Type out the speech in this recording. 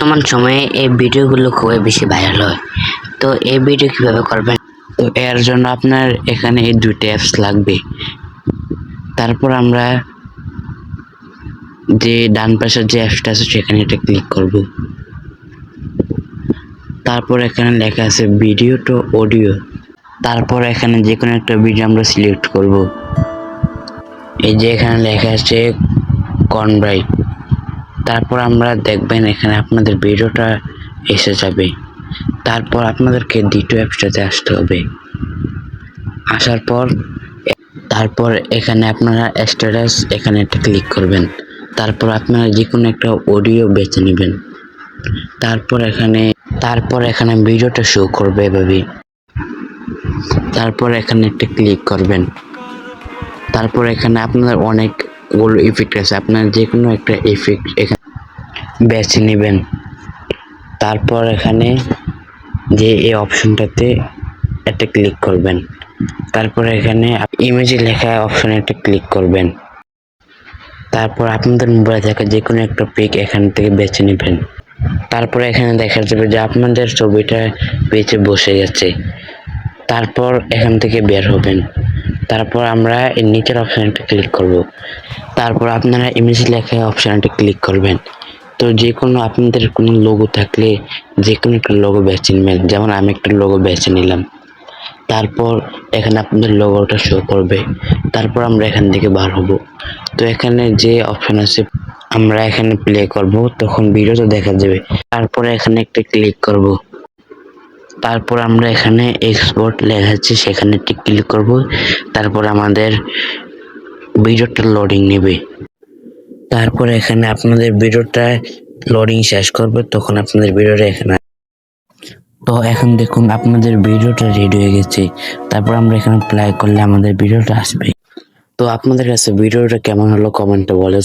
বর্তমান সময়ে এই ভিডিওগুলো খুবই বেশি ভাইরাল হয়। তো এই ভিডিও কিভাবে করবেন? তো এর জন্য আপনার এখানে এই দুইটা অ্যাপস লাগবে। তারপর আমরা যে ডান পাশের যে অ্যাপসটা আছে সেখানে এটা ক্লিক করব। তারপর এখানে লেখা আছে ভিডিও টু অডিও। তারপর এখানে যে কোনো একটা ভিডিও আমরা সিলেক্ট করব। এই যে এখানে লেখা আছে কনভার্ট। তারপর আমরা দেখবেন এখানে আপনাদের ভিডিওটা এসে যাবে। তারপর আপনাদেরকে দ্বিতীয় অ্যাপসটাতে আসতে হবে। আসার পর তারপর এখানে আপনারা স্ট্যাটাস এখানে একটা ক্লিক করবেন। তারপর আপনারা যে কোনো একটা অডিও বেছে নেবেন। তারপর এখানে ভিডিওটা শো করবে এভাবে। তারপর এখানে একটা ক্লিক করবেন। তারপর এখানে আপনার অনেকগুলো ইফেক্ট আছে, আপনার যে কোনো একটা ইফেক্ট এখানে বেছে নেবেন। তারপর এখানে যে এই অপশনটাতে একটা ক্লিক করবেন। তারপর এখানে ইমেজে লেখা অপশনে একটা ক্লিক করবেন। তারপর আপনাদের মোবাইলে থাকা যে কোনো একটা পিক এখান থেকে বেছে নেবেন। তারপর এখানে দেখা যাবে যে আপনাদের ছবিটা পেজে বসে গেছে। তারপর এখান থেকে বের হবেন। তারপর আমরা এই নিচের অপশনটা ক্লিক করব। তারপর আপনারা ইমেজ লেখা অপশনটা ক্লিক করবেন। তো যে কোনো আপনাদের কোনো লোগো থাকলে যে কোনো একটা লোগো বেছে নেবেন। যেমন আমি একটা লোগো বেছে নিলাম। তারপর এখানে আপনাদের লোগোটা শো করবে। তারপর আমরা এখান থেকে বার হব। তো এখানে যে অপশন আছে আমরা এখানে প্লে করব, তখন ভিডিওটা দেখা যাবে। তারপরে এখানে একটা ক্লিক করব। তারপর আমরা এখানে এক্সপোর্ট লেখা আছে সেখানে একটা ক্লিক করব। তারপর আমাদের ভিডিওটা লোডিং নেবে। তারপর এখানে আপনাদের ভিডিওটা লোডিং শেষ করবে, তখন আপনাদের ভিডিওটা এখানে। তো এখন দেখুন আপনাদের ভিডিওটা রেডি হয়ে গেছে। তারপর আমরা এখানে প্লে করলে আমাদের ভিডিওটা আসবে। তো আপনাদের কাছে ভিডিওটা কেমন হলো কমেন্টে বলে